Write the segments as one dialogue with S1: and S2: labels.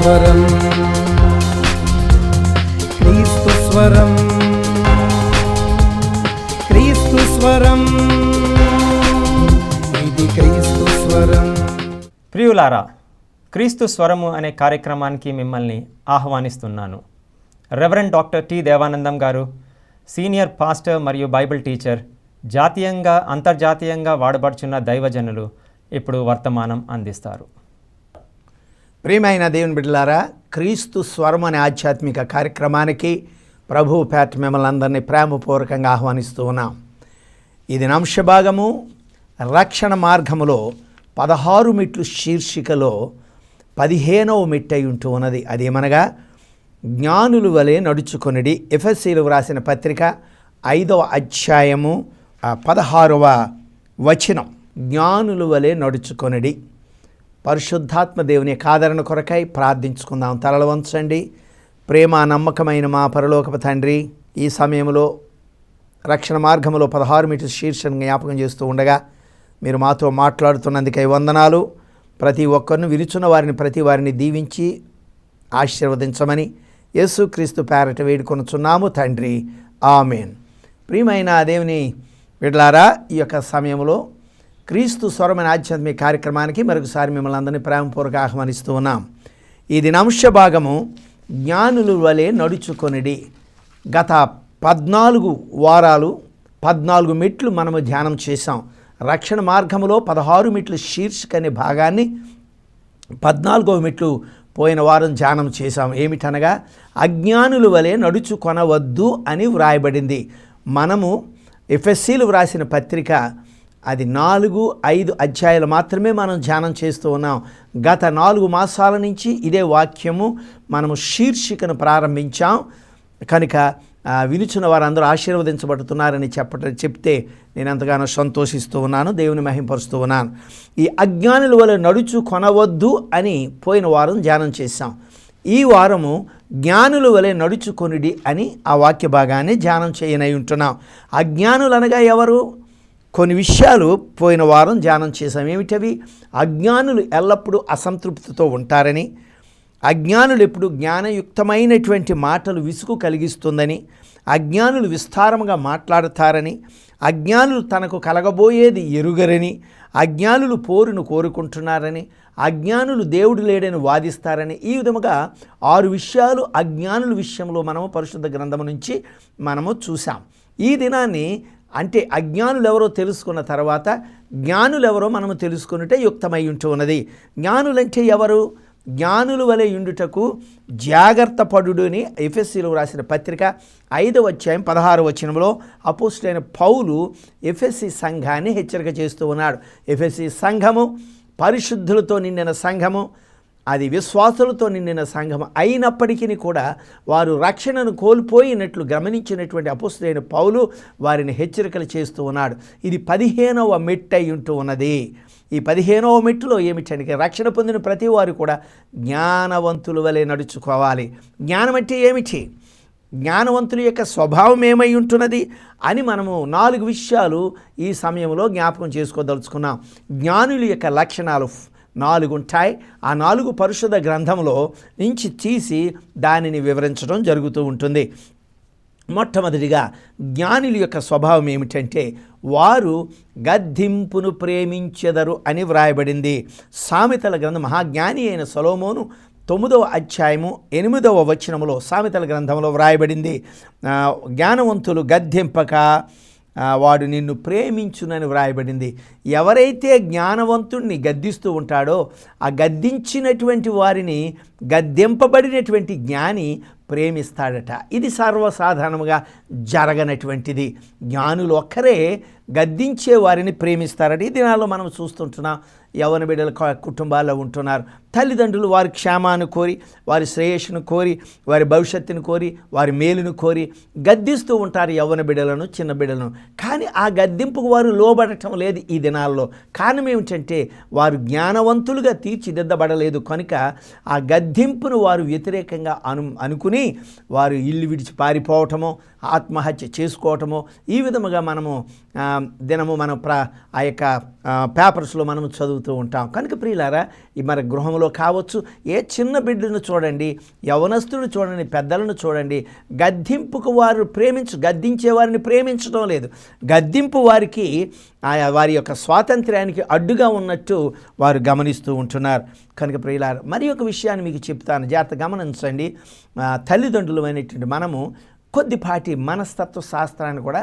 S1: స్వరం, క్రీస్తు స్వరం, క్రీస్తు స్వరం, ఇది క్రీస్తు స్వరం.
S2: ప్రియులారా, క్రీస్తు స్వరము అనే కార్యక్రమానికి మిమ్మల్ని ఆహ్వానిస్తున్నాను. రెవరెండ్ డాక్టర్ టి దేవానందం గారు సీనియర్ పాస్టర్ మరియు బైబిల్ టీచర్, జాతీయంగా అంతర్జాతీయంగా వాడబడుచున్న దైవజనులు ఇప్పుడు వర్తమానం అందిస్తారు.
S3: ప్రియమైన దేవుని బిడ్డలారా, క్రీస్తు స్వరం అనే ఆధ్యాత్మిక కార్యక్రమానికి ప్రభువు పేట మిమ్మల్ని అందరినీ ప్రేమపూర్వకంగా ఆహ్వానిస్తూ ఉన్నాం. ఇది అంశభాగము రక్షణ మార్గములో 16 మెట్లు శీర్షికలో 15వ మెట్టు అయి ఉంటూ ఉన్నది. అదేమనగా జ్ఞానుల వలె నడుచుకొనిడి. ఎఫెసీయులకు వ్రాసిన పత్రిక 5వ అధ్యాయము 16వ వచనం. జ్ఞానుల వలె నడుచుకొనిడి. పరిశుద్ధాత్మ దేవుని ఆదరణ కొరకై ప్రార్థించుకుందాం. తలలు వంచండి. ప్రేమ నమ్మకమైన మా పరలోకపు తండ్రి, ఈ సమయంలో రక్షణ మార్గంలో 16 మెట్లు శీర్షను జ్ఞాపకం చేస్తూ ఉండగా మీరు మాతో మాట్లాడుతున్నందుకై వందనాలు. ప్రతి ఒక్కరిని విరుచున్న వారిని ప్రతి వారిని దీవించి ఆశీర్వదించమని యేసుక్రీస్తు పేరట వేడుకొనుచున్నాము తండ్రి, ఆమేన్. ప్రియమైన దేవుని బిడ్డలారా, ఈ యొక్క సమయంలో క్రీస్తు స్వరమైన ఆధ్యాత్మిక కార్యక్రమానికి మరొకసారి మిమ్మల్ని అందరినీ ప్రేమపూర్వక ఆహ్వానిస్తూ ఉన్నాం. ఈ దినాంశ భాగము జ్ఞానుల వలె నడుచుకొనిడి. గత 14 వారాలు 14 మెట్లు మనము ధ్యానం చేశాం. రక్షణ మార్గములో 16 మెట్లు శీర్షిక అనే భాగాన్ని 14వ మెట్లు పోయిన వారం ధ్యానం చేశాం. ఏమిటనగా అజ్ఞానుల వలె నడుచుకొనవద్దు అని వ్రాయబడింది. మనము ఎఫెసీయులకు వ్రాసిన పత్రిక అది 4-5 అధ్యాయాలు మాత్రమే మనం ధ్యానం చేస్తూ ఉన్నాం. గత 4 మాసాల నుంచి ఇదే వాక్యము మనము శీర్షికను ప్రారంభించాం. కనుక వినుచున్న వారందరూ ఆశీర్వదించబడుతున్నారని చెప్తే నేను ఎంతగానో సంతోషిస్తూ ఉన్నాను, దేవుని మహింపరుస్తూ ఉన్నాను. ఈ అజ్ఞానుల వలె నడుచు కొనవద్దు అని పోయిన వారం ధ్యానం చేశాం. ఈ వారము జ్ఞానుల వలె నడుచుకొనిడి అని ఆ వాక్య భాగాన్ని ధ్యానం చేయనై ఉంటున్నాం. అజ్ఞానులు అనగా ఎవరు? కొన్ని విషయాలు పోయిన వారం ధ్యానం చేశాం. ఏమిటవి? అజ్ఞానులు ఎల్లప్పుడూ అసంతృప్తితో ఉంటారని, అజ్ఞానులు ఎప్పుడు జ్ఞానయుక్తమైనటువంటి మాటలు విసుగు కలిగిస్తుందని, అజ్ఞానులు విస్తారముగా మాట్లాడతారని, అజ్ఞానులు తనకు కలగబోయేది ఎరుగరని, అజ్ఞానులు పోరును కోరుకుంటున్నారని, అజ్ఞానులు దేవుడు లేడని వాదిస్తారని, ఈ విధముగా 6 విషయాలు అజ్ఞానుల విషయంలో మనము పరిశుద్ధ గ్రంథము నుంచి మనము చూసాం. ఈ దినాన్ని అంటే అజ్ఞానులు ఎవరో తెలుసుకున్న తర్వాత జ్ఞానులు ఎవరో మనము తెలుసుకున్నట్టే యుక్తమై ఉంటూ ఉన్నది. జ్ఞానులంటే ఎవరు? జ్ఞానుల వలె ఉండుటకు జాగ్రత్త పడుని ఎఫెసీయులకు రాసిన పత్రిక 5వ అధ్యాయం 16వ వచనంలో అపోస్తలుడైన పౌలు ఎఫెసీ సంఘాన్ని హెచ్చరిక చేస్తూ ఉన్నాడు. ఎఫెసీ సంఘము పరిశుద్ధులతో నిండిన సంఘము, అది విశ్వాసులతో నిండిన సంఘం అయినప్పటికీ కూడా వారు రక్షణను కోల్పోయినట్లు గమనించినటువంటి అపోస్తలుడైన పౌలు వారిని హెచ్చరికలు చేస్తూ ఉన్నాడు. ఇది 15వ మెట్టు అయి ఉంటూ ఉన్నది. ఈ 15వ మెట్టులో ఏమిటంటే రక్షణ పొందిన ప్రతి వారు కూడా జ్ఞానవంతుల వలె నడుచుకోవాలి. జ్ఞానం అంటే ఏమిటి? జ్ఞానవంతుల యొక్క స్వభావం ఏమై ఉంటున్నది అని మనము 4 విషయాలు ఈ సమయంలో జ్ఞాపకం చేసుకోదలుచుకున్నాం. జ్ఞానుల యొక్క లక్షణాలు 4 ఉంటాయి. ఆ 4 పరిశుద్ధ గ్రంథంలో నుంచి తీసి దానిని వివరించడం జరుగుతూ ఉంటుంది. మొట్టమొదటిగా జ్ఞానుల యొక్క స్వభావం ఏమిటంటే వారు గద్దింపును ప్రేమించెదరు అని వ్రాయబడింది. సామెతల గ్రంథం మహాజ్ఞాని అయిన సొలొమోను 9వ అధ్యాయము 8వ వచనములో సామెతల గ్రంథంలో వ్రాయబడింది, జ్ఞానవంతులు గద్దింపక వాడు నిన్ను ప్రేమించునని వ్రాయబడింది. ఎవరైతే జ్ఞానవంతుణ్ణి గద్దిస్తూ ఉంటాడో ఆ గద్దించినటువంటి వారిని గద్దెంపబడినటువంటి జ్ఞాని ప్రేమిస్తాడట. ఇది సర్వసాధారణంగా జరగనటువంటిది. జ్ఞానులు ఒక్కరే గద్దించే వారిని ప్రేమిస్తారట. ఈ దినాల్లో మనం చూస్తుంటున్నాం. యవ్వన బిడ్డల కుటుంబాల్లో ఉంటున్నారు. తల్లిదండ్రులు వారి క్షేమాన్ని కోరి, వారి శ్రేయస్సును కోరి, వారి భవిష్యత్తును కోరి, వారి మేలును కోరి గద్దిస్తూ ఉంటారు యవ్వన బిడ్డలను, చిన్న బిడ్డలను. కానీ ఆ గద్దింపుకు వారు లోబడటం లేదు ఈ దినాల్లో. కారణం ఏమిటంటే వారు జ్ఞానవంతులుగా తీర్చిదిద్దబడలేదు కనుక ఆ గద్దింపును వారు వ్యతిరేకంగా అనుకుని వారు ఇల్లు విడిచి పారిపోవటమో, ఆత్మహత్య చేసుకోవటమో, ఈ విధముగా మనము దినము మనం ఆ యొక్క పేపర్స్లో మనం చదువుతూ ఉంటాం. కనుక ప్రియులారా, ఈ మన గృహంలో కావచ్చు, ఏ చిన్న బిడ్డను చూడండి, యవనస్తులను చూడండి, పెద్దలను చూడండి, గద్దింపుకు వారు గద్దించే వారిని ప్రేమించడం లేదు. గద్దింపు వారికి వారి యొక్క స్వాతంత్ర్యానికి అడ్డుగా ఉన్నట్టు వారు గమనిస్తూ ఉంటున్నారు. కనుక ప్రియులారా, మరి ఒక విషయాన్ని మీకు చెప్తాను, జాగ్రత్త గమనించండి. తల్లిదండ్రులు అనేటువంటి మనము కొద్దిపాటి మనస్తత్వ శాస్త్రాన్ని కూడా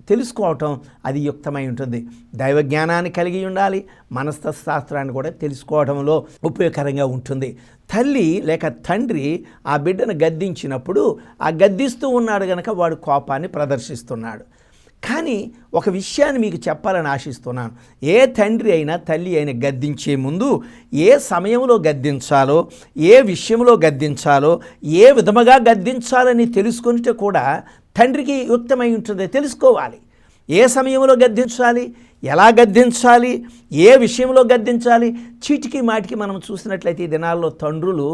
S3: తెలుసుకోవటం అది యుక్తమై ఉంటుంది. దైవ జ్ఞానాన్ని కలిగి ఉండాలి, మనస్తత్వ శాస్త్రాన్ని కూడా తెలుసుకోవడంలో ఉపయోగకరంగా ఉంటుంది. తల్లి లేక తండ్రి ఆ బిడ్డను గద్దించినప్పుడు ఆ గద్దిస్తూ ఉన్నాడు కనుక వాడు కోపాన్ని ప్రదర్శిస్తున్నాడు. కానీ ఒక విషయాన్ని మీకు చెప్పాలని ఆశిస్తున్నాను. ఏ తండ్రి అయినా తల్లి అయినా గద్దించే ముందు ఏ సమయంలో గద్దించాలో, ఏ విషయంలో గద్దించాలో, ఏ విధముగా గద్దించాలని తెలుసుకుంటే కూడా తండ్రికి యుక్తమై ఉంటుంది. తెలుసుకోవాలి ఏ సమయంలో గద్దించాలి, ఎలా గద్దించాలి, ఏ విషయంలో గద్దించాలి. చీటికి మాటికి మనం చూసినట్లయితే ఈ దినాల్లో తండ్రులు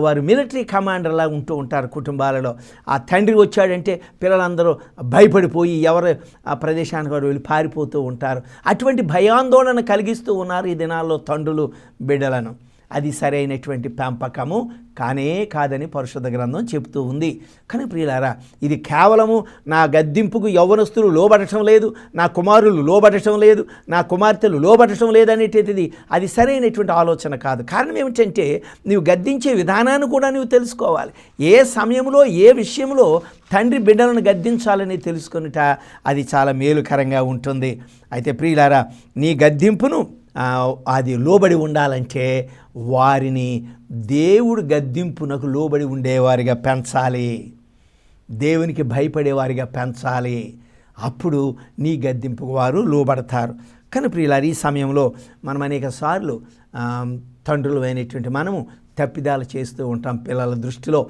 S3: వారు మిలిటరీ కమాండర్లా ఉంటూ ఉంటారు కుటుంబాలలో. ఆ తండ్రి వచ్చాడంటే పిల్లలందరూ భయపడిపోయి ఎవరు ఆ ప్రదేశానికి వారు వెళ్ళి పారిపోతూ ఉంటారు. అటువంటి భయాందోళన కలిగిస్తూ ఉన్నారు ఈ దినాల్లో తండ్రులు బిడ్డలను. అది సరైనటువంటి పెంపకము కానే కాదని పరిశుద్ధ గ్రంథం చెప్తూ ఉంది. కానీ ప్రియులారా, ఇది కేవలము నా గద్దింపుకు యవ్వనస్తులు లోబడటం లేదు, నా కుమారులు లోబడటం లేదు, నా కుమార్తెలు లోబడటం లేదు అనేటువంటిది అది సరైనటువంటి ఆలోచన కాదు. కారణం ఏమిటంటే నీవు గద్దించే విధానాన్ని కూడా నువ్వు తెలుసుకోవాలి. ఏ సమయంలో ఏ విషయంలో తండ్రి బిడ్డలను గద్దించాలని తెలుసుకొనుట అది చాలా మేలుకరంగా ఉంటుంది. అయితే ప్రియులారా, నీ గద్దింపును అది లోబడి ఉండాలంటే వారిని దేవుడు గద్దింపునకు లోబడి ఉండేవారిగా పెంచాలి, దేవునికి భయపడేవారిగా పెంచాలి. అప్పుడు నీ గద్దింపుకు వారు లోబడతారు. కానీ ప్రియులారా, ఈ సమయంలో మనం అనేక సార్లు తండ్రులు అయినటువంటి మనము తప్పిదాలు చేస్తూ ఉంటాం పిల్లల దృష్టిలో.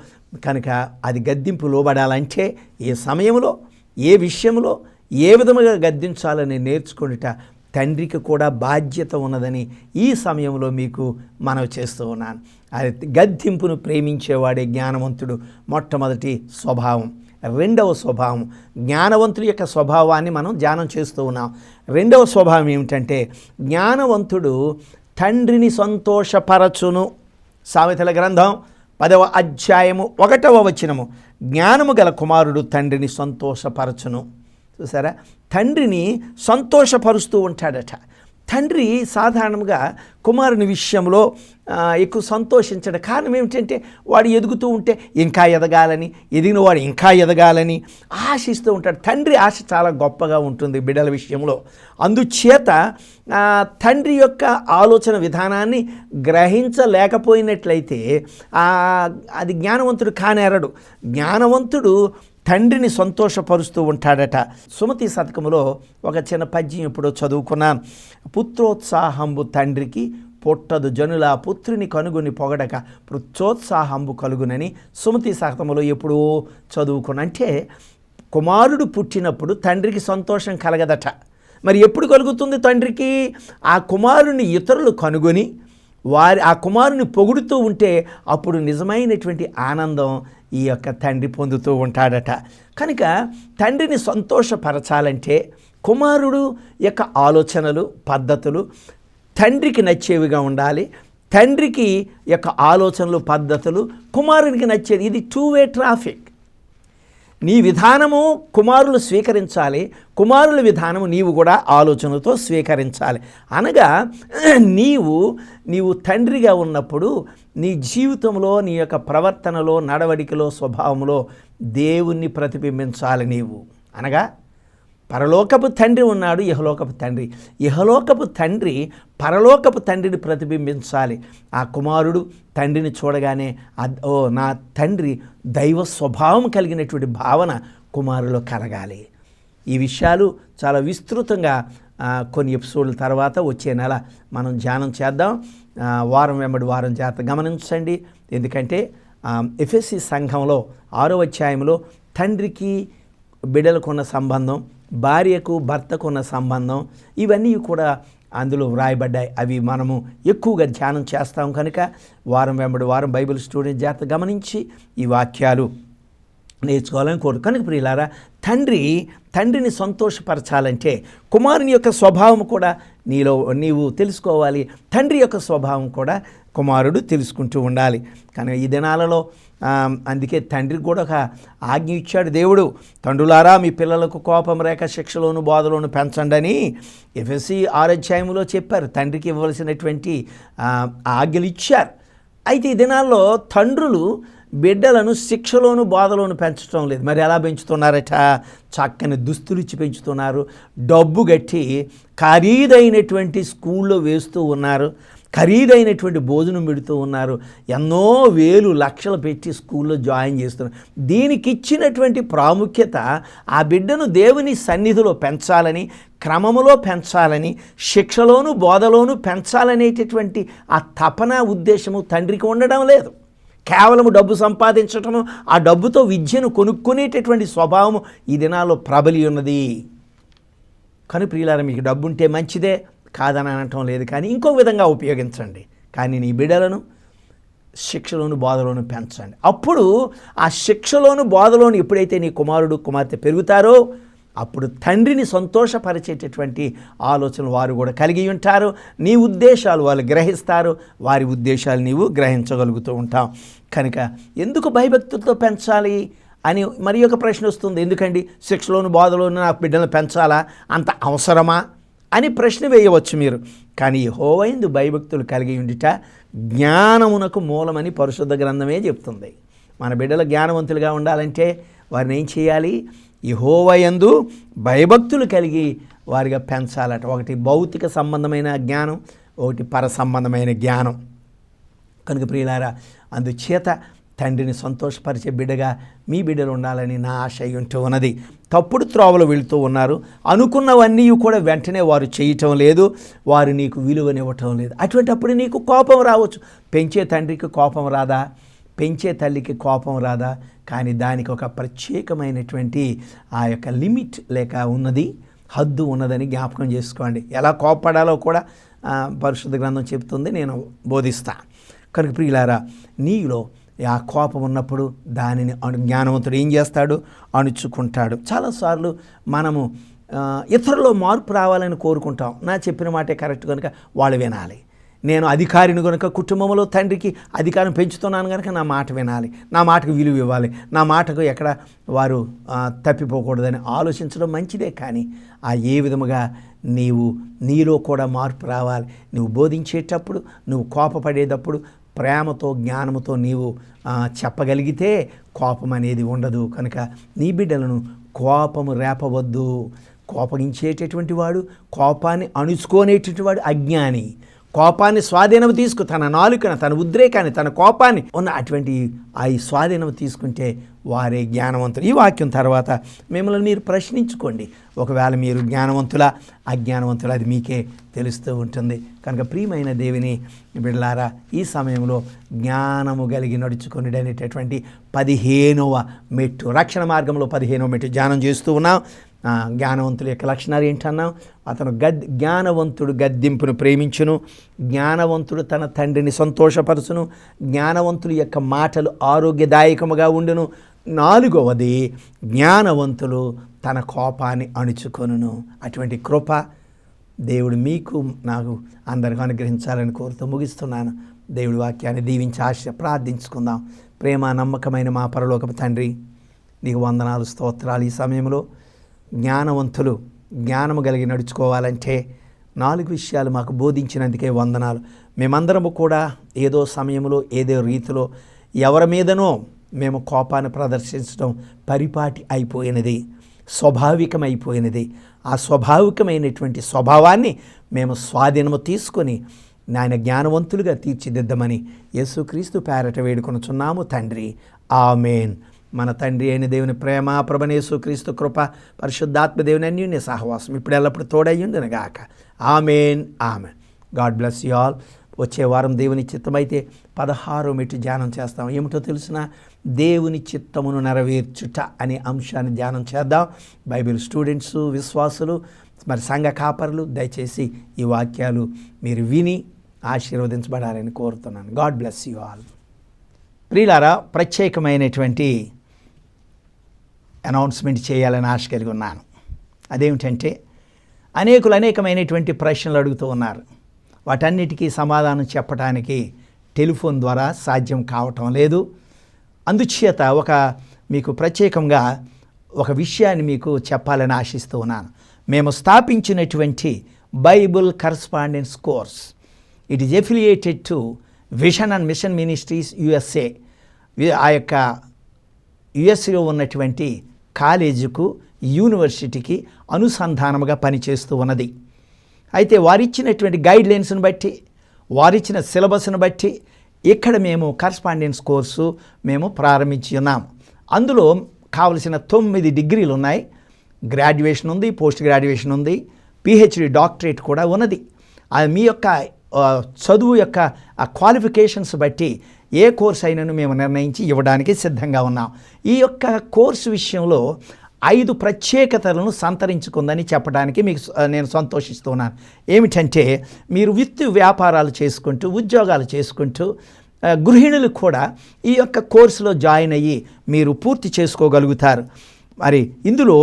S3: కనుక అది గద్దింపు లోబడాలంటే ఏ సమయంలో ఏ విషయంలో ఏ విధముగా గద్దించాలని నేర్చుకొనుట తండ్రికి కూడా బాధ్యత ఉన్నదని ఈ సమయంలో మీకు మనవి చేస్తూ ఉన్నాను. అది గద్దింపును ప్రేమించేవాడే జ్ఞానవంతుడు. మొట్టమొదటి స్వభావం. రెండవ స్వభావం, జ్ఞానవంతుడి యొక్క స్వభావాన్ని మనం ధ్యానం చేస్తూ ఉన్నాం. రెండవ స్వభావం ఏమిటంటే జ్ఞానవంతుడు తండ్రిని సంతోషపరచును. సామెతల గ్రంథం 10వ అధ్యాయము 1వ వచనము, జ్ఞానము గల కుమారుడు తండ్రిని సంతోషపరచును. చూసారా, తండ్రిని సంతోషపరుస్తూ ఉంటాడట. తండ్రి సాధారణంగా కుమారుని విషయంలో ఎక్కువ సంతోషించడు. కారణం ఏమిటంటే వాడు ఎదుగుతూ ఉంటే ఇంకా ఎదగాలని, ఎదిగిన వాడు ఇంకా ఎదగాలని ఆశిస్తూ ఉంటాడు. తండ్రి ఆశ చాలా గొప్పగా ఉంటుంది బిడ్డల విషయంలో. అందుచేత తండ్రి యొక్క ఆలోచన విధానాన్ని గ్రహించలేకపోయినట్లయితే అది జ్ఞానవంతుడు కానేరడు. జ్ఞానవంతుడు తండ్రిని సంతోషపరుస్తూ ఉంటాడట. సుమతి శతకములో ఒక చిన్న పద్యం ఎప్పుడో చదువుకున్నాను. పుత్రోత్సాహంబు తండ్రికి పొట్టదు జనుల పుత్రుని కనుగొని పొగడక పుత్రోత్సాహంబు కలుగునని సుమతి శతకములో ఎప్పుడో చదువుకున్నా. అంటే కుమారుడు పుట్టినప్పుడు తండ్రికి సంతోషం కలగదట. మరి ఎప్పుడు కలుగుతుంది తండ్రికి? ఆ కుమారుని ఇతరులు కనుగొని ఆ కుమారుని పొగుడుతూ ఉంటే అప్పుడు నిజమైనటువంటి ఆనందం ఈ యొక్క తండ్రి పొందుతూ ఉంటాడట. కనుక తండ్రిని సంతోషపరచాలంటే కుమారుడు యొక్క ఆలోచనలు పద్ధతులు తండ్రికి నచ్చేవిగా ఉండాలి. తండ్రికి యొక్క ఆలోచనలు పద్ధతులు కుమారునికి నచ్చేది. ఇది 2-way ట్రాఫిక్. నీ విధానము కుమారులు స్వీకరించాలి, కుమారుల విధానము నీవు కూడా ఆలోచనతో స్వీకరించాలి. అనగా నీవు తండ్రిగా ఉన్నప్పుడు నీ జీవితంలో, నీ యొక్క ప్రవర్తనలో, నడవడికలో, స్వభావంలో దేవుణ్ణి ప్రతిబింబించాలి నీవు. అనగా పరలోకపు తండ్రి ఉన్నాడు, ఇహలోకపు తండ్రి. ఇహలోకపు తండ్రి పరలోకపు తండ్రిని ప్రతిబింబించాలి. ఆ కుమారుడు తండ్రిని చూడగానే ఓ నా తండ్రి దైవ స్వభావం కలిగినటువంటి భావన కుమారులో కలగాలి. ఈ విషయాలు చాలా విస్తృతంగా కొన్ని ఎపిసోడ్ల తర్వాత వచ్చే నెల మనం ధ్యానం చేద్దాం. వారం వెంబడి వారం జాగ్రత్త గమనించండి. ఎందుకంటే ఎఫెసీ సంఘంలో 6వ అధ్యాయంలో తండ్రికి బిడ్డలకున్న సంబంధం, భార్యకు భర్తకున్న సంబంధం, ఇవన్నీ కూడా అందులో వ్రాయబడ్డాయి. అవి మనము ఎక్కువగా ధ్యానం చేస్తాం కనుక వారం వెంబడి వారం బైబిల్ స్టూడెంట్ జాగ్రత్త గమనించి ఈ వాక్యాలు నేర్చుకోవాలని కోరు. కనుక ప్రియులారా, తండ్రిని సంతోషపరచాలంటే కుమారుని యొక్క స్వభావం కూడా నీవు తెలుసుకోవాలి. తండ్రి యొక్క స్వభావం కూడా కుమారుడు తెలుసుకుంటూ ఉండాలి. కానీ ఈ దినాలలో అందుకే తండ్రికి కూడా ఒక ఆజ్ఞ ఇచ్చాడు దేవుడు. తండ్రులారా, మీ పిల్లలకు కోపం రేఖ శిక్షలోను బోధలోను పెంచండి అని ఎఫెసీ 6వ అధ్యాయంలో చెప్పారు. తండ్రికి ఇవ్వవలసినటువంటి ఆజ్ఞలు ఇచ్చారు. అయితే ఈ దినాల్లో తండ్రులు బిడ్డలను శిక్షలోను బోధలోను పెంచడం లేదు. మరి ఎలా పెంచుతున్నారట? చక్కని దుస్తులు ఇచ్చి పెంచుతున్నారు, డబ్బు కట్టి ఖరీదైనటువంటి స్కూల్లో వేస్తూ ఉన్నారు, ఖరీదైనటువంటి భోజనం పెడుతూ ఉన్నారు, ఎన్నో వేలు లక్షలు పెట్టి స్కూల్లో జాయిన్ చేస్తున్నారు. దీనికి ఇచ్చినటువంటి ప్రాముఖ్యత ఆ బిడ్డను దేవుని సన్నిధిలో పెంచాలని, క్రమములో పెంచాలని, శిక్షలోను బోధలోను పెంచాలనేటటువంటి ఆ తపన ఉద్దేశము తండ్రికి ఉండడం లేదు. కేవలము డబ్బు సంపాదించటము, ఆ డబ్బుతో విద్యను కొనుక్కునేటటువంటి స్వభావము ఈ దినాల్లో ప్రబలి ఉన్నది. కానీ ప్రియులారా, మీకు డబ్బు ఉంటే మంచిదే, కాదని అనటం లేదు, కానీ ఇంకో విధంగా ఉపయోగించండి. కానీ నీ బిడ్డలను శిక్షలోను బోధలోను పెంచండి. అప్పుడు ఆ శిక్షలోను బోధలోను ఎప్పుడైతే నీ కుమారుడు కుమార్తె పెరుగుతారో అప్పుడు తండ్రిని సంతోషపరిచేటటువంటి ఆలోచనలు వారు కూడా కలిగి ఉంటారు. నీ ఉద్దేశాలు వాళ్ళు గ్రహిస్తారు, వారి ఉద్దేశాలు నీవు గ్రహించగలుగుతూ ఉంటావు. కనుక ఎందుకు భయభక్తులతో పెంచాలి అని మరి ఒక ప్రశ్న వస్తుంది. ఎందుకండి శిక్షలోను బోధలోను నా బిడ్డలను పెంచాలా, అంత అవసరమా అని ప్రశ్న వేయవచ్చు మీరు. కానీ యెహోవా యందు భయభక్తులు కలిగి ఉండుట జ్ఞానమునకు మూలమని పరిశుద్ధ గ్రంథమే చెప్తుంది. మన బిడ్డలు జ్ఞానవంతులుగా ఉండాలంటే వారిని ఏం చేయాలి? యెహోవా యందు భయభక్తులు కలిగి వారిగా పెంచాలట. ఒకటి భౌతిక సంబంధమైన జ్ఞానం, ఒకటి పర సంబంధమైన జ్ఞానం. కనుక ప్రియులారా, అందుచేత తండ్రిని సంతోషపరిచే బిడ్డగా మీ బిడ్డలు ఉండాలని నా ఆశ ఉంటూ ఉన్నది. తప్పుడు త్రోవలు వెళుతూ ఉన్నారు, అనుకున్నవన్నీ కూడా వెంటనే వారు చేయటం లేదు, వారు నీకు విలువనివ్వటం లేదు. అటువంటిప్పుడు నీకు కోపం రావచ్చు. పెంచే తండ్రికి కోపం రాదా? పెంచే తల్లికి కోపం రాదా? కానీ దానికి ఒక ప్రత్యేకమైనటువంటి ఆ యొక్క లిమిట్ లేక ఉన్నది, హద్దు ఉన్నదని జ్ఞాపకం చేసుకోండి. ఎలా కోపపడాలో కూడా పరిశుద్ధ గ్రంథం చెప్తుంది, నేను బోధిస్తా. కనుక ప్రియులారా, నీలో ఆ కోపం ఉన్నప్పుడు దానిని జ్ఞానవంతుడు ఏం చేస్తాడు? అణుచుకుంటాడు. చాలాసార్లు మనము ఇతరుల్లో మార్పు రావాలని కోరుకుంటాం. నా చెప్పిన మాటే కరెక్ట్ కనుక వాళ్ళు వినాలి, నేను అధికారిని కనుక కుటుంబంలో తండ్రికి అధికారం పెంచుతున్నాను కనుక నా మాట వినాలి, నా మాటకు విలువ ఇవ్వాలి, నా మాటకు ఎక్కడ వారు తప్పిపోకూడదని ఆలోచించడం మంచిదే. కానీ ఏ విధముగా నీలో కూడా మార్పు రావాలి. నువ్వు బోధించేటప్పుడు, నువ్వు కోపపడేటప్పుడు ప్రేమతో జ్ఞానముతో నీవు చెప్పగలిగితే కోపం అనేది ఉండదు. కనుక నీ బిడ్డలను కోపము రేపవద్దు. కోపగించేటటువంటి వాడు, కోపాన్ని అణుచుకోనేటటువంటి వాడు అజ్ఞాని. కోపాన్ని స్వాధీనం తన నాలుకను, తన ఉద్రేకాన్ని, తన కోపాన్ని ఉన్న అటువంటి ఈ స్వాధీనం తీసుకుంటే వారే జ్ఞానవంతులు. ఈ వాక్యం తర్వాత మిమ్మల్ని మీరు ప్రశ్నించుకోండి. ఒకవేళ మీరు జ్ఞానవంతులా అజ్ఞానవంతులా అది మీకే తెలుస్తూ ఉంటుంది. కనుక ప్రియమైన దేవుని బిడ్డలారా, ఈ సమయంలో జ్ఞానము కలిగి నడుచుకొని అనేటటువంటి 15వ మెట్టు, రక్షణ మార్గంలో 15వ మెట్టు ధ్యానం చేస్తూ ఉన్నాం. జ్ఞానవంతుల యొక్క లక్షణాలు ఏంటన్నాం? అతను జ్ఞానవంతుడు గద్దింపును ప్రేమించును, జ్ఞానవంతుడు తన తండ్రిని సంతోషపరచును, జ్ఞానవంతుల యొక్క మాటలు ఆరోగ్యదాయకముగా ఉండును. 4వది, జ్ఞానవంతులు తన కోపాన్ని అణుచుకొనును. అటువంటి కృప దేవుడు మీకు నాకు అందరికీ అనుగ్రహించాలని కోరుతూ ముగిస్తున్నాను. దేవుడి వాక్యాన్ని దీవించి ఆశ ప్రార్థించుకుందాం. ప్రేమ నమ్మకమైన మా పరలోకపు తండ్రి, నీకు వందనాలు, స్తోత్రాలు. ఈ సమయంలో జ్ఞానవంతులు జ్ఞానము కలిగి నడుచుకోవాలంటే 4 విషయాలు మాకు బోధించినందుకే వందనాలు. మేమందరము కూడా ఏదో సమయంలో ఏదో రీతిలో ఎవరి మీదనో మేము కోపాన్ని ప్రదర్శించడం పరిపాటి అయిపోయినది, స్వాభావికమైపోయినది. ఆ స్వాభావికమైనటువంటి స్వభావాన్ని మేము స్వాధీనము తీసుకొని నాయన జ్ఞానవంతులుగా తీర్చిదిద్దమని యేసుక్రీస్తు పేరట వేడుకొనుచున్నాము తండ్రి. ఆమేన్. మన తండ్రి అయిన దేవుని ప్రేమ, ప్రభువైన యేసుక్రీస్తు కృప, పరిశుద్ధాత్మ దేవుని అన్యోన్య సహవాసం ఇప్పుడు ఎల్లప్పుడు తోడయ్యుండునుగాక. Amen, amen. God bless you all. వచ్చే వారం దేవుని చిత్తమైతే 16వ మెట్టు ధ్యానం చేస్తాం. ఏమిటో తెలిసిన దేవుని చిత్తమును నెరవేర్చుట అనే అంశాన్ని ధ్యానం చేద్దాం. బైబిల్ స్టూడెంట్స్, విశ్వాసులు, మరి సంఘ కాపరులు దయచేసి ఈ వాక్యాలు మీరు విని ఆశీర్వదించబడాలని కోరుతున్నాను. God bless you all. ప్రియులారా, ప్రత్యేకమైనటువంటి అనౌన్స్మెంట్ చేయాలని ఆశ కలిగి ఉన్నాను. అదేమిటంటే అనేకమైనటువంటి ప్రశ్నలు అడుగుతూ ఉన్నారు. వాటన్నిటికీ సమాధానం చెప్పడానికి టెలిఫోన్ ద్వారా సాధ్యం కావటం లేదు. అందుచేత మీకు ప్రత్యేకంగా ఒక విషయాన్ని మీకు చెప్పాలని ఆశిస్తూ ఉన్నాను. మేము స్థాపించినటువంటి Bible correspondence course, it is affiliated to vision and mission ministries USA. ఆ యొక్క యుఎస్లో ఉన్నటువంటి కాలేజీకు, యూనివర్సిటీకి అనుసంధానముగా పనిచేస్తూ ఉన్నది. అయితే వారిచ్చినటువంటి గైడ్లైన్స్ని బట్టి, వారిచ్చిన సిలబస్ను బట్టి ఇక్కడ మేము కరస్పాండెన్స్ కోర్సు మేము ప్రారంభించి ఉన్నాము. అందులో కావలసిన 9 డిగ్రీలు ఉన్నాయి. గ్రాడ్యుయేషన్ ఉంది, పోస్ట్ గ్రాడ్యుయేషన్ ఉంది, PhD డాక్టరేట్ కూడా ఉన్నది. అది మీ యొక్క చదువు యొక్క క్వాలిఫికేషన్స్ బట్టి ఏ కోర్స్ అయినను మేము నిర్ణయించి ఇవ్వడానికి సిద్ధంగా ఉన్నాం. ఈ యొక్క కోర్సు విషయంలో 5 ప్రత్యేకతలను సంతరించుకుందని చెప్పడానికి మీకు నేను సంతోషిస్తున్నాను. ఏమిటంటే మీరు వ్యాపారాలు చేసుకుంటూ, ఉద్యోగాలు చేసుకుంటూ, గృహిణులు కూడా ఈ యొక్క కోర్సులో జాయిన్ అయ్యి మీరు పూర్తి చేసుకోగలుగుతారు. మరి ఇందులో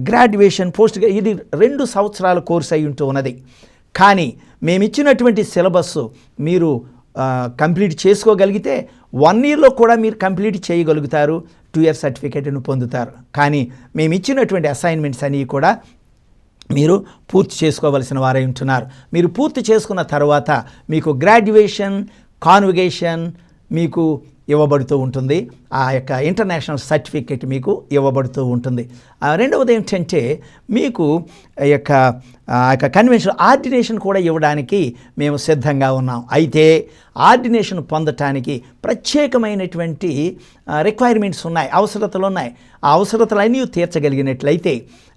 S3: గ్రాడ్యుయేషన్, ఇది 2 సంవత్సరాల కోర్సు అయి ఉంటూ ఉన్నది. కానీ మేమిచ్చినటువంటి సిలబస్ మీరు కంప్లీట్ చేసుకోగలిగితే 1 yearలో కూడా మీరు కంప్లీట్ చేయగలుగుతారు. 2 year సర్టిఫికేట్ను పొందుతారు. కానీ మేము ఇచ్చినటువంటి అసైన్మెంట్స్ అన్నీ కూడా మీరు పూర్తి చేసుకోవలసిన వారై ఉంటున్నారు. మీరు పూర్తి చేసుకున్న తర్వాత మీకు గ్రాడ్యుయేషన్, కాన్వకేషన్ మీకు ఇవ్వబడుతూ ఉంటుంది. ఆ యొక్క ఇంటర్నేషనల్ సర్టిఫికేట్ మీకు ఇవ్వబడుతూ ఉంటుంది. రెండవది ఏంటంటే మీకు యొక్క కన్వెన్షన్ ఆర్డినేషన్ కూడా ఇవ్వడానికి మేము సిద్ధంగా ఉన్నాం. అయితే ఆర్డినేషన్ పొందటానికి ప్రత్యేకమైనటువంటి రిక్వైర్మెంట్స్ ఉన్నాయి, అవసరతలు ఉన్నాయి. ఆ అవసరతలన్నీ తీర్చగలిగినట్లయితే,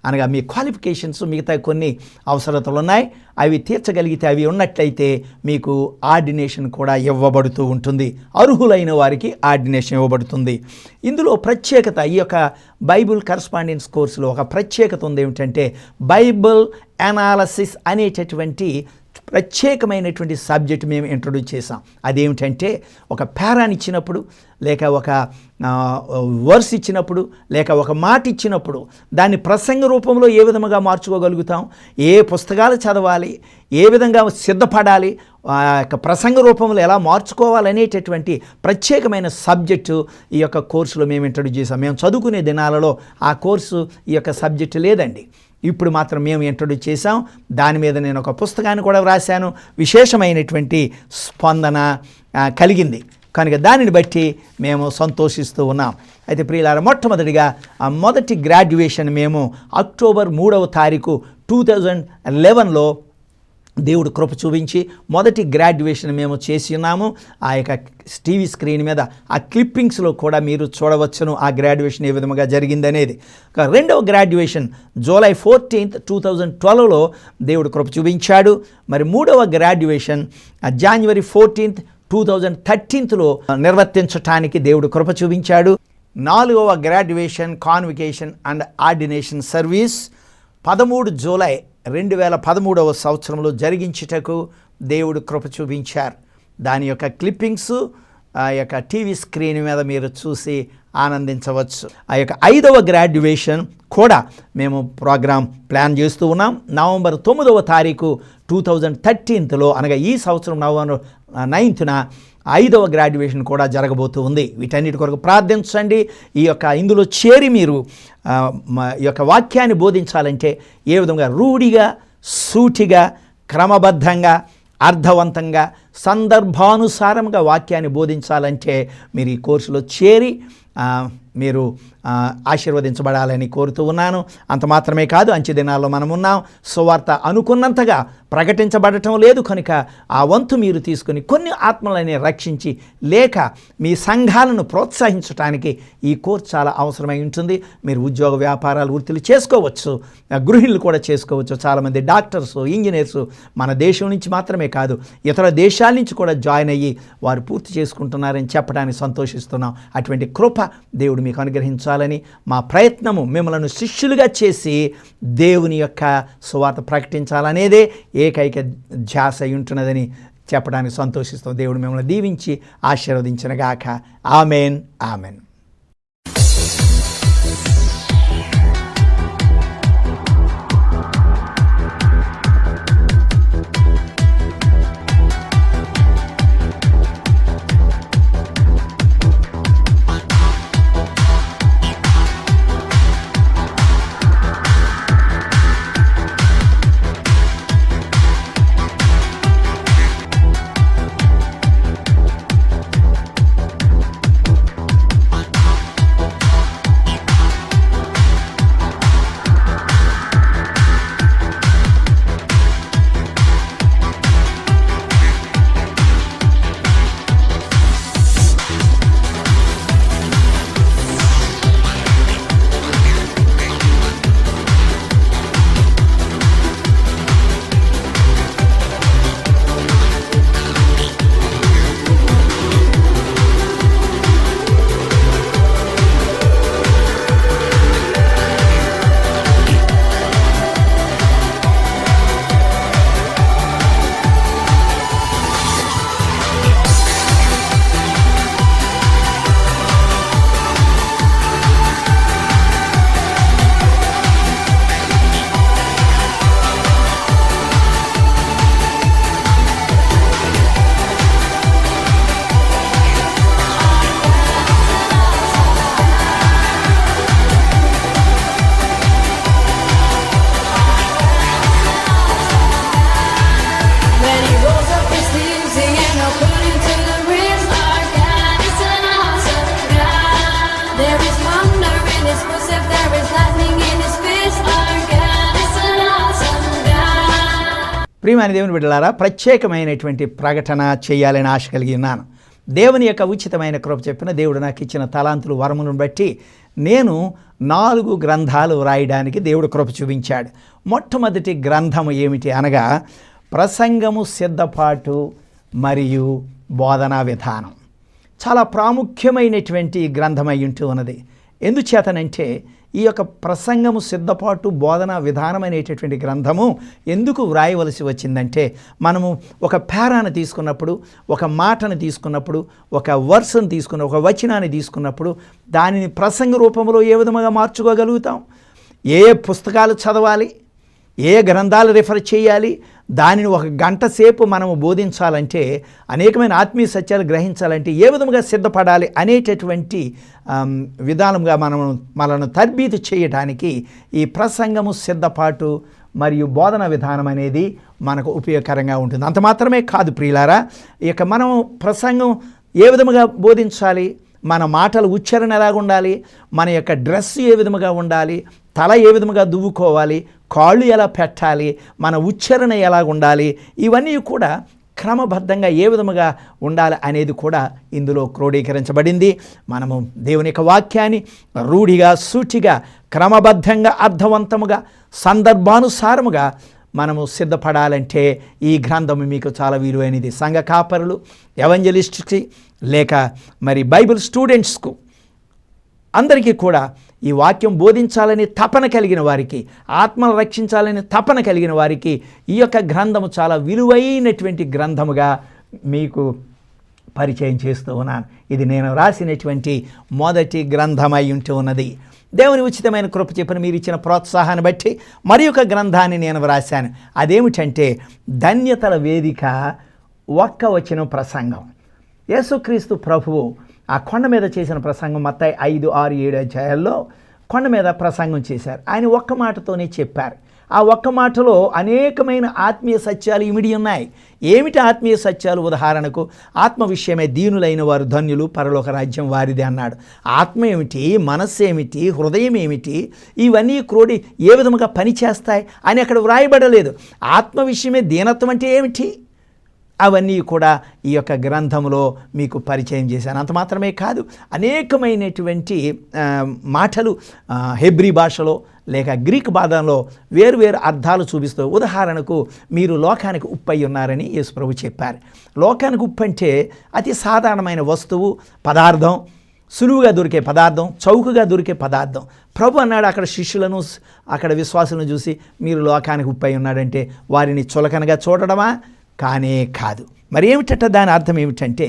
S3: అనగా మీ క్వాలిఫికేషన్స్, మిగతా కొన్ని అవసరతలు ఉన్నాయి, అవి తీర్చగలిగితే, అవి ఉన్నట్లయితే మీకు ఆర్డినేషన్ కూడా ఇవ్వబడుతూ ఉంటుంది. అర్హులైన వారికి ఆర్డినేషన్ ఇవ్వబడుతుంది. ఇందులో ప్రత్యేకత, ఈ యొక్క బైబుల్ కరస్పాండెన్స్ కోర్సులో ఒక ప్రత్యేకత ఉంది. ఏమిటంటే బైబుల్ అనాలసిస్ అనేటటువంటి ప్రత్యేకమైనటువంటి సబ్జెక్ట్ మేము ఇంట్రొడ్యూస్ చేసాం. అదేమిటంటే ఒక పారాని ఇచ్చినప్పుడు, లేక ఒక వర్స్ ఇచ్చినప్పుడు, లేక ఒక మాట ఇచ్చినప్పుడు దాన్ని ప్రసంగ రూపంలో ఏ విధంగా మార్చుకోగలుగుతాం, ఏ పుస్తకాలు చదవాలి, ఏ విధంగా సిద్ధపడాలి, ఆ యొక్క ప్రసంగ రూపంలో ఎలా మార్చుకోవాలనేటటువంటి ప్రత్యేకమైన సబ్జెక్టు ఈ యొక్క కోర్సులో మేము ఇంట్రొడ్యూస్ చేసాం. మేము చదువుకునే దినాలలో ఆ కోర్సు, ఈ యొక్క సబ్జెక్టు లేదండి. ఇప్పుడు మాత్రం మేము ఇంట్రొడ్యూస్ చేసాం. దాని మీద నేను ఒక పుస్తకాన్ని కూడా వ్రాశాను. విశేషమైనటువంటి స్పందన కలిగింది కనుక దానిని బట్టి మేము సంతోషిస్తూ ఉన్నాం. అయితే ప్రియులారా, మొట్టమొదటిగా మొదటి గ్రాడ్యుయేషన్ మేము అక్టోబర్ 3వ తారీఖు 2011లో దేవుడు కృప చూపించి మొదటి గ్రాడ్యుయేషన్ మేము చేసి ఉన్నాము. ఆ యొక్క టీవీ స్క్రీన్ మీద ఆ క్లిప్పింగ్స్లో కూడా మీరు చూడవచ్చును ఆ గ్రాడ్యుయేషన్ ఏ విధంగా జరిగిందనేది. రెండవ గ్రాడ్యుయేషన్ జూలై 14th, 2012లో దేవుడు కృప చూపించాడు. మరి మూడవ గ్రాడ్యుయేషన్ January 14th, 2013లో నిర్వర్తించటానికి దేవుడు కృప చూపించాడు. నాలుగవ graduation, convocation and ordination service 13 July 2013వ సంవత్సరంలో జరిగించుటకు దేవుడు కృప చూపించారు. దాని యొక్క క్లిప్పింగ్స్ ఆ యొక్క టీవీ స్క్రీన్ మీద మీరు చూసి ఆనందించవచ్చు. ఆ యొక్క 5వ గ్రాడ్యుయేషన్ కూడా మేము ప్రోగ్రాం ప్లాన్ చేస్తూ ఉన్నాం. నవంబర్ 9వ తారీఖు 2013లో, అనగా ఈ సంవత్సరం నవంబర్ 9th 5వ గ్రాడ్యుయేషన్ కూడా జరగబోతూ ఉంది. వీటన్నిటి కొరకు ప్రార్థించండి. ఇందులో చేరి మీరు ఈ యొక్క వాక్యాన్ని బోధించాలంటే ఏ విధంగా రూఢిగా, సూటిగా, క్రమబద్ధంగా, అర్థవంతంగా, సందర్భానుసారంగా వాక్యాన్ని బోధించాలంటే మీరు ఈ కోర్సులో చేరి మీరు ఆశీర్వదించబడాలని కోరుతూ ఉన్నాను. అంత మాత్రమే కాదు, అంచె దినాల్లో మనం ఉన్నాం. సువార్త అనుకున్నంతగా ప్రకటించబడటం లేదు కనుక ఆ వంతు మీరు తీసుకుని కొన్ని ఆత్మలని రక్షించి, లేక మీ సంఘాలను ప్రోత్సహించడానికి ఈ కోర్సు చాలా అవసరమై ఉంటుంది. మీరు ఉద్యోగ వ్యాపారాలు, వృత్తులు చేసుకోవచ్చు, గృహిణులు కూడా చేసుకోవచ్చు. చాలామంది డాక్టర్స్, ఇంజనీర్స్ మన దేశం నుంచి మాత్రమే కాదు ఇతర దేశాల నుంచి కూడా జాయిన్ అయ్యి వారు పూర్తి చేసుకుంటున్నారని చెప్పడానికి సంతోషిస్తున్నాం. అటువంటి కృప దేవుడు మీకు అనుగ్రహించాలని మా ప్రయత్నము మిమ్మల్ని శిష్యులుగా చేసి దేవుని యొక్క సువార్త ప్రకటించాలనేదే ఏకైక ధ్యాస అయి ఉంటున్నదని చెప్పడానికి సంతోషిస్తాం. దేవుడు మిమ్మల్ని దీవించి ఆశీర్వదించునుగాక. Amen, amen. ప్రియమైన దేవుని బిడ్డలారా, ప్రత్యేకమైనటువంటి ప్రకటన చేయాలని ఆశ కలిగి ఉన్నాను. దేవుని యొక్క ఉచితమైన కృప చెప్పిన దేవుడు నాకు ఇచ్చిన తలాంతులు వరములను బట్టి నేను 4 గ్రంథాలు వ్రాయడానికి దేవుడు కృప చూపించాడు. మొట్టమొదటి గ్రంథము ఏమిటి అనగా ప్రసంగము సిద్ధపాటు మరియు బోధనా విధానం. చాలా ప్రాముఖ్యమైనటువంటి గ్రంథమై ఉంటూ ఉన్నది. ఎందుచేతనంటే ఈ యొక్క ప్రసంగము సిద్ధపాటు బోధనా విధానం అనేటటువంటి గ్రంథము ఎందుకు వ్రాయవలసి వచ్చిందంటే, మనము ఒక పేరాను తీసుకున్నప్పుడు, ఒక మాటను తీసుకున్నప్పుడు, ఒక వర్స్ని తీసుకున్న ఒక వచనాన్ని తీసుకున్నప్పుడు దానిని ప్రసంగ రూపంలో ఏ విధంగా మార్చుకోగలుగుతాం? ఏ పుస్తకాలు చదవాలి, ఏ గ్రంథాలు రిఫర్ చేయాలి, దానిని 1 గంట సేపు మనము బోధించాలంటే, అనేకమైన ఆత్మీయ సత్యాలు గ్రహించాలంటే ఏ విధముగా సిద్ధపడాలి అనేటటువంటి విధానంగా మనను తర్బీదు చేయడానికి ఈ ప్రసంగము సిద్ధపాటు మరియు బోధన విధానం అనేది మనకు ఉపయోగకరంగా ఉంటుంది. అంత మాత్రమే కాదు ప్రియులారా, ఇక మనం ప్రసంగం ఏ విధముగా బోధించాలి, మన మాటల ఉచ్చారణ ఎలాగ ఉండాలి, మన యొక్క డ్రెస్ ఏ విధముగా ఉండాలి, తల ఏ విధముగా దువ్వుకోవాలి, కాళ్ళు ఎలా పెట్టాలి, మన ఉచ్చారణ ఎలా ఉండాలి, ఇవన్నీ కూడా క్రమబద్ధంగా ఏ విధముగా ఉండాలి అనేది కూడా ఇందులో క్రోడీకరించబడింది. మనము దేవుని యొక్క వాక్యాన్ని రూఢిగా, సూటిగా, క్రమబద్ధంగా, అర్థవంతముగా, సందర్భానుసారముగా మనము సిద్ధపడాలంటే ఈ గ్రంథము మీకు చాలా విలువైనది. సంఘ కాపరులు, ఎవెంజలిస్ట్కి, లేక మరి బైబిల్ స్టూడెంట్స్కు అందరికీ కూడా ఈ వాక్యం బోధించాలని తపన కలిగిన వారికి, ఆత్మను రక్షించాలని తపన కలిగిన వారికి ఈ యొక్క గ్రంథము చాలా విలువైనటువంటి గ్రంథముగా మీకు పరిచయం చేస్తూ ఉన్నాను. ఇది నేను రాసినటువంటి మొదటి గ్రంథమై ఉంటూ ఉన్నది. దేవుని ఉచితమైన కృప చెప్పిన మీరు ఇచ్చిన ప్రోత్సాహాన్ని బట్టి మరి ఒక గ్రంథాన్ని నేను వ్రాశాను. అదేమిటంటే ధన్యతల వేదిక 1 వచనం ప్రసంగం. యేసుక్రీస్తు ప్రభువు ఆ కొండ మీద చేసిన ప్రసంగం మత్తయి 5, 6, 7 అధ్యాయాల్లో కొండ మీద ప్రసంగం చేశారు. ఆయన 1 మాటతోనే చెప్పారు. ఆ 1 మాటలో అనేకమైన ఆత్మీయ సత్యాలు ఇమిడి ఉన్నాయి. ఏమిటి ఆత్మీయ సత్యాలు? ఉదాహరణకు ఆత్మ విషయమే దీనులైన వారు ధన్యులు, పరలోక రాజ్యం వారిది అన్నాడు. ఆత్మ ఏమిటి, మనస్సు ఏమిటి, హృదయం ఏమిటి, ఇవన్నీ క్రోడి ఏ విధముగా పనిచేస్తాయి అని అక్కడ వ్రాయబడలేదు. ఆత్మ విషయమే దీనత్వం అంటే ఏమిటి, అవన్నీ కూడా ఈ యొక్క గ్రంథంలో మీకు పరిచయం చేశాను. అంత మాత్రమే కాదు, అనేకమైనటువంటి మాటలు హెబ్రీ భాషలో లేక గ్రీక్ భాషలో వేరు అర్థాలు చూపిస్తూ, ఉదాహరణకు మీరు లోకానికి ఉప్పు అయి ఉన్నారని యేసు ప్రభు చెప్పారు. లోకానికి ఉప్పు అంటే అతి సాధారణమైన వస్తువు, పదార్థం, సులువుగా దొరికే పదార్థం, చౌకగా దొరికే పదార్థం. ప్రభు అన్నాడు అక్కడ శిష్యులను, అక్కడ విశ్వాసులను చూసి, మీరు లోకానికి ఉప్పు అయి ఉన్నాడంటే వారిని చులకనగా చూడడమా? కానే కాదు. మరి ఏమిటంటే దాని అర్థం ఏమిటంటే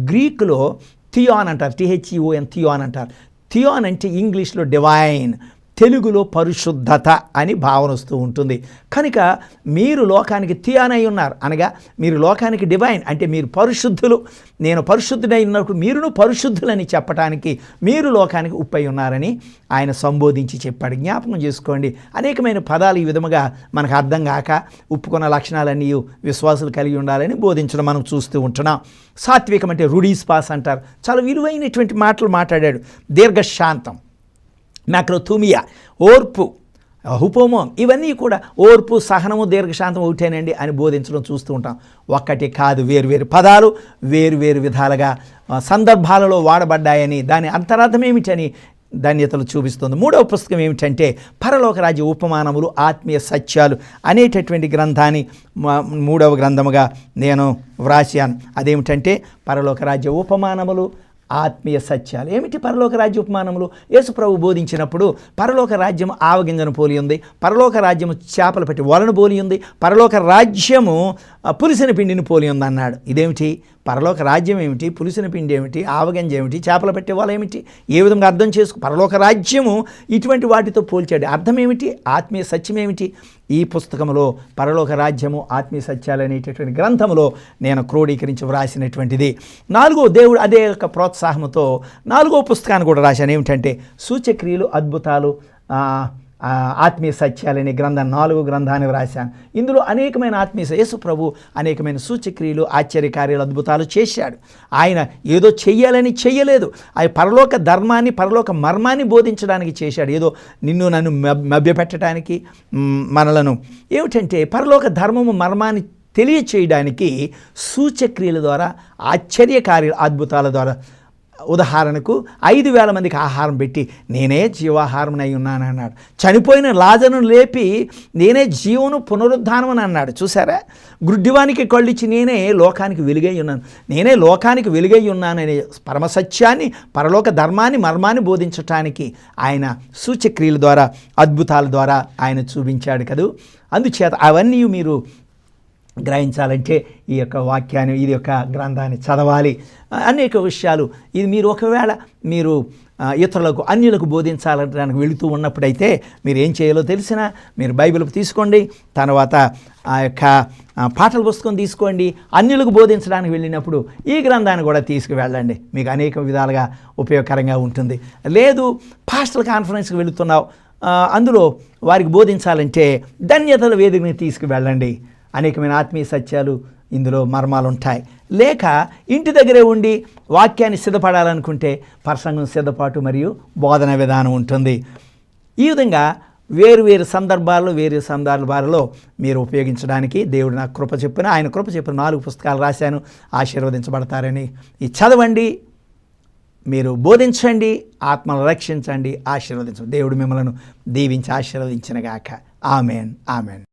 S3: గ్రీకులో థియాన్ అంటారు, THEON, థియాన్ అంటారు. థియాన్ అంటే ఇంగ్లీష్లో డివైన్, తెలుగులో పరిశుద్ధత అని భావన వస్తూ ఉంటుంది. కనుక మీరు లోకానికి థియాన్ అయి ఉన్నారు అనగా మీరు లోకానికి డివైన్ అంటే మీరు పరిశుద్ధులు. నేను పరిశుద్ధుడై ఉన్నప్పుడు మీరును పరిశుద్ధులని చెప్పడానికి మీరు లోకానికి ఉప్పు అయి ఉన్నారని ఆయన సంబోధించి చెప్పాడు. జ్ఞాపకం చేసుకోండి, అనేకమైన పదాలు ఈ విధముగా మనకు అర్థం కాక ఉప్పుకున్న లక్షణాలన్నీ విశ్వాసులు కలిగి ఉండాలని బోధించడం మనం చూస్తూ ఉంటున్నాం. సాత్వికం అంటే రుడీస్పాస్ అంటారు. చాలా విలువైనటువంటి మాటలు మాట్లాడాడు. దీర్ఘశాంతం, మ్యాక్రోథూమియా, ఓర్పు, హుపోమోం, ఇవన్నీ కూడా ఓర్పు, సహనము, దీర్ఘశాంతం ఒకటేనండి అని బోధించడం చూస్తూ ఉంటాం. ఒక్కటి కాదు, వేరు పదాలు వేరు విధాలుగా సందర్భాలలో వాడబడ్డాయని, దాని అంతరార్థం ఏమిటని ధన్యతలు చూపిస్తుంది. 3వ పుస్తకం ఏమిటంటే పరలోక రాజ్య ఉపమానములు, ఆత్మీయ సత్యాలు అనేటటువంటి గ్రంథాన్ని 3వ గ్రంథముగా నేను వ్రాసాను. అదేమిటంటే పరలోక రాజ్య ఉపమానములు, ఆత్మీయ సత్యాలు. ఏమిటి పరలోక రాజ్య ఉపమానములు? యేసు ప్రభు బోధించినప్పుడు పరలోక రాజ్యము ఆవగింజను పోలి ఉంది, పరలోక రాజ్యము చేపలు పెట్టి వలను పోలి ఉంది, పరలోక రాజ్యము పులిసిన పిండిని పోలి ఉంది అన్నాడు. ఇదేమిటి? పరలోక రాజ్యం ఏమిటి, పులిసిన పిండి ఏమిటి, ఆవగింజ ఏమిటి, చేపలు పెట్టే వాళ్ళు ఏమిటి, ఏ విధంగా అర్థం చేసుకో? పరలోక రాజ్యము ఇటువంటి వాటితో పోల్చాడు. అర్థం ఏమిటి? ఆత్మీయ సత్యం ఏమిటి? ఈ పుస్తకంలో పరలోక రాజ్యము, ఆత్మీయ సత్యాలు అనేటటువంటి గ్రంథంలో నేను క్రోడీకరించి వ్రాసినటువంటిది. 4వ దేవుడు అదే యొక్క ప్రోత్సాహంతో 4వ పుస్తకాన్ని కూడా రాశాను. ఏమిటంటే సూచక్రియలు, అద్భుతాలు, ఆత్మీయ సత్యాలని గ్రంథం 4 గ్రంథాన్ని వ్రాశాను. ఇందులో అనేకమైన యేసు ప్రభు అనేకమైన సూచక్రియలు, ఆశ్చర్యకార్యాలు, అద్భుతాలు చేశాడు. ఆయన ఏదో చెయ్యాలని చెయ్యలేదు. ఆయన పరలోక ధర్మాన్ని, పరలోక మర్మాన్ని బోధించడానికి చేశాడు. ఏదో నిన్ను నన్ను మభ్యపెట్టడానికి, మనలను ఏమిటంటే పరలోక ధర్మము మర్మాన్ని తెలియచేయడానికి సూచక్రియల ద్వారా, ఆశ్చర్యకార్యాలు, అద్భుతాల ద్వారా. ఉదాహరణకు 5,000 మందికి ఆహారం పెట్టి నేనే జీవాహారమునై ఉన్నాను అన్నాడు. చనిపోయిన లాజరును లేపి నేనే జీవను పునరుద్ధానం అని అన్నాడు. చూసారా? గుడ్డివానికి కళ్ళిచ్చి నేనే లోకానికి వెలుగై ఉన్నాను, నేనే లోకానికి వెలుగై ఉన్నాననే పరమసత్యాన్ని, పరలోక ధర్మాన్ని, మర్మాన్ని బోధించటానికి ఆయన సూచక్రియల ద్వారా, అద్భుతాల ద్వారా ఆయన చూపించాడు కదూ. అందుచేత అవన్నీ మీరు గ్రహించాలంటే ఈ యొక్క వాక్యాన్ని, ఇది యొక్క గ్రంథాన్ని చదవాలి. అనేక విషయాలు ఇది మీరు ఒకవేళ మీరు ఇతరులకు, అన్యులకు బోధించాలనడానికి వెళుతూ ఉన్నప్పుడైతే మీరు ఏం చేయాలో తెలిసినా మీరు బైబిల్ తీసుకోండి, తర్వాత ఆ యొక్క పాటల పుస్తకం తీసుకోండి. అన్యులకు బోధించడానికి వెళ్ళినప్పుడు ఈ గ్రంథాన్ని కూడా తీసుకువెళ్ళండి, మీకు అనేక విధాలుగా ఉపయోగకరంగా ఉంటుంది. లేదు పాస్టల్ కాన్ఫరెన్స్కి వెళుతున్నావు, అందులో వారికి బోధించాలంటే ధన్యతల వేదికని తీసుకువెళ్ళండి. అనేకమైన ఆత్మీయ సత్యాలు ఇందులో మర్మాలు ఉంటాయి. లేక ఇంటి దగ్గరే ఉండి వాక్యాన్ని సిద్ధపడాలనుకుంటే ప్రసంగం సిద్ధపాటు మరియు బోధన విధానం ఉంటుంది. ఈ విధంగా వేరు సందర్భాలలో మీరు ఉపయోగించడానికి దేవుడు నాకు కృప చెప్పిన, ఆయన కృప చెప్పిన 4 పుస్తకాలు రాశాను. ఆశీర్వదించబడతారని. ఈ చదవండి, మీరు బోధించండి, ఆత్మను రక్షించండి, ఆశీర్వదించండి. దేవుడు మిమ్మల్ని దీవించి ఆశీర్వదించినగాక. Amen, amen.